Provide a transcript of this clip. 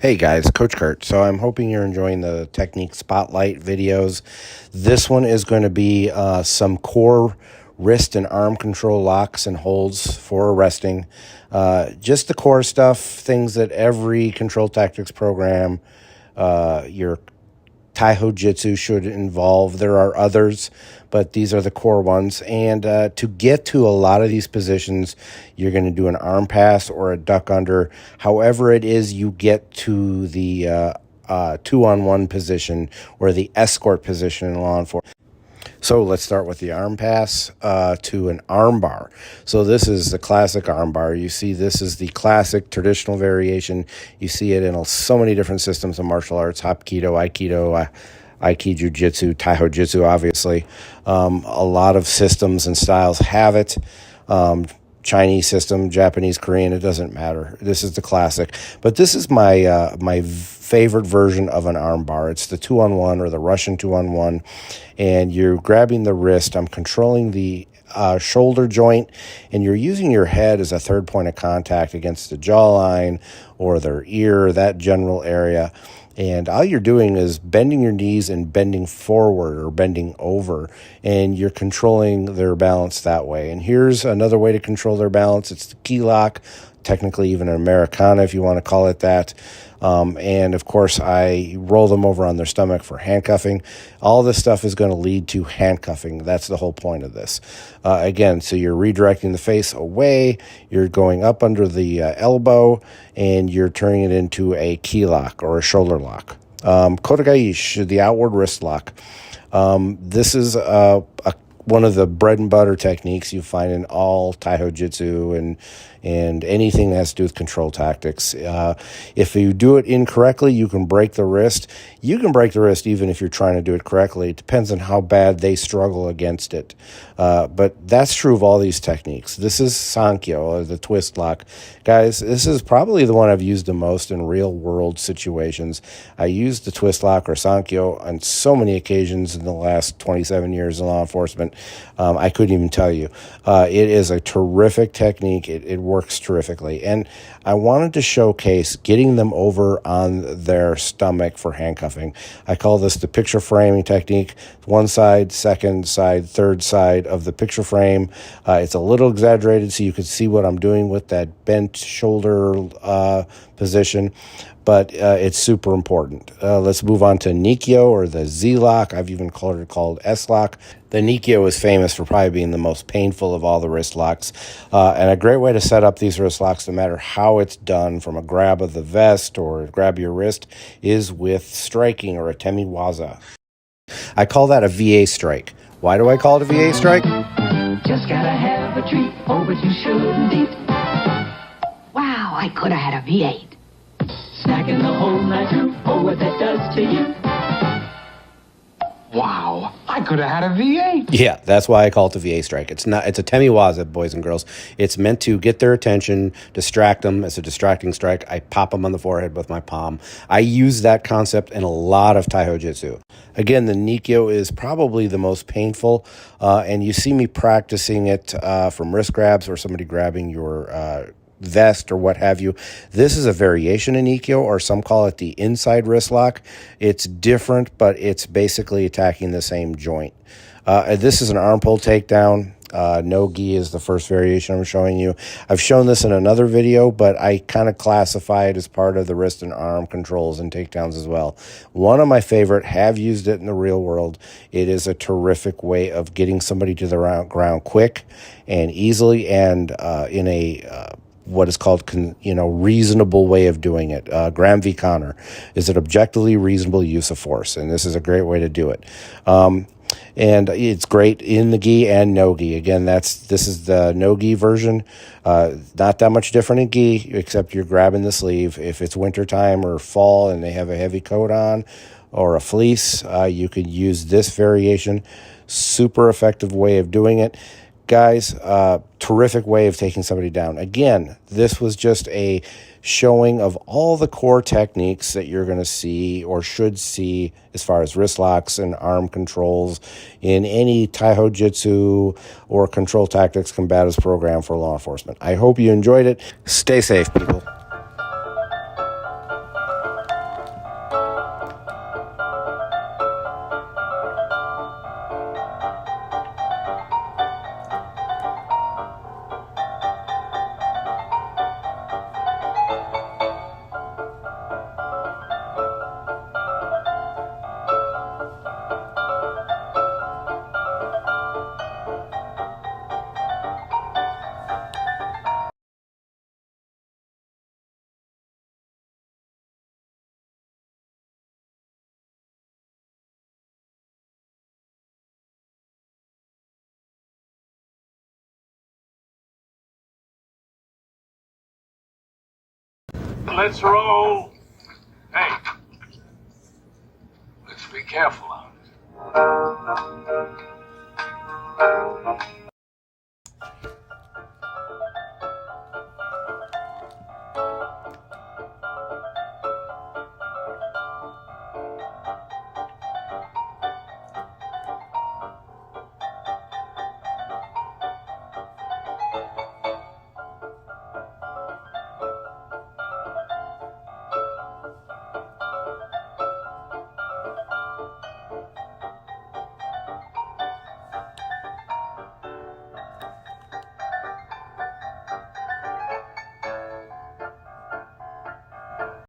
Hey guys, Coach Kurt. So I'm hoping you're enjoying the technique spotlight videos. This one is going to be some core wrist and arm control locks and holds for arresting. Just the core stuff, things that every control tactics program, your Jujitsu should involve. There are others, but these are the core ones. And to get to a lot of these positions, you're going to do an arm pass or a duck under. However it is you get to the two-on-one position or the escort position in law enforcement. So let's start with the arm pass to an arm bar. So this is the classic arm bar. You see this is the classic traditional variation. You see it in so many different systems of martial arts, Hapkido, Aikido, Jujitsu, Taijutsu, obviously. A lot of systems and styles have it. Chinese system, Japanese, Korean, it doesn't matter. This is the classic. But this is my my favorite version of an arm bar. It's the two-on-one or the Russian two-on-one. And you're grabbing the wrist. I'm controlling the shoulder joint, and you're using your head as a third point of contact against the jawline or their ear, that general area. And all you're doing is bending your knees and bending forward or bending over, and you're controlling their balance that way. And here's another way to control their balance. It's the key lock, technically even an Americana if you want to call it that. And of course, I roll them over on their stomach for handcuffing. All this stuff is going to lead to handcuffing. That's the whole point of this. Again, so you're redirecting the face away, you're going up under the elbow, and you're turning it into a key lock or a shoulder lock. Kodagaish, the outward wrist lock. This is one of the bread and butter techniques you find in all Taijutsu and anything that has to do with control tactics. If you do it incorrectly, you can break the wrist. You can break the wrist even if you're trying to do it correctly. It depends on how bad they struggle against it. But that's true of all these techniques. This is Sankyo, or the twist lock. Guys, this is probably the one I've used the most in real-world situations. I used the twist lock or Sankyo on so many occasions in the last 27 years in law enforcement. I couldn't even tell you. It is a terrific technique. It works terrifically. And I wanted to showcase getting them over on their stomach for handcuffing. I call this the picture framing technique. One side, second side, third side of the picture frame. It's a little exaggerated so you can see what I'm doing with that bent shoulder position. But it's super important. Let's move on to Nikyo or the Z-lock. I've even called S-lock. The Nikyo is famous for probably being the most painful of all the wrist locks. And a great way to set up these wrist locks, no matter how it's done, from a grab of the vest or grab your wrist, is with striking or a temiwaza. I call that a VA strike. Why do I call it a VA strike? Just gotta have a treat, oh, but you shouldn't eat. Wow, I could have had a V8. Snacking the whole night through, oh, what that does to you. Wow, I could have had a V8. Yeah, that's why I call it the VA strike. It's not. It's a temiwaza, boys and girls. It's meant to get their attention, distract them. It's a distracting strike. I pop them on the forehead with my palm. I use that concept in a lot of Taijutsu. Again, the Nikyo is probably the most painful, and you see me practicing it from wrist grabs or somebody grabbing your vest or what have you. This is a variation in Nikyo, or some call it the inside wrist lock. It's different, but it's basically attacking the same joint. This is an arm pull takedown. No-gi is the first variation I'm showing you. I've shown this in another video, but I kind of classify it as part of the wrist and arm controls and takedowns as well. One of my favorite, have used it in the real world. It is a terrific way of getting somebody to the ground quick and easily, and in a what is called, reasonable way of doing it. Graham v. Connor is an objectively reasonable use of force, and this is a great way to do it. And it's great in the gi and no gi. Again, this is the no gi version. Not that much different in gi, except you're grabbing the sleeve. If it's wintertime or fall and they have a heavy coat on or a fleece, you can use this variation. Super effective way of doing it. Guys, terrific way of taking somebody down. Again, this was just a showing of all the core techniques that you're going to see or should see as far as wrist locks and arm controls in any Taijutsu or control tactics combatives program for law enforcement. I hope you enjoyed it. Stay safe, people. let's roll. Hey, let's be careful out.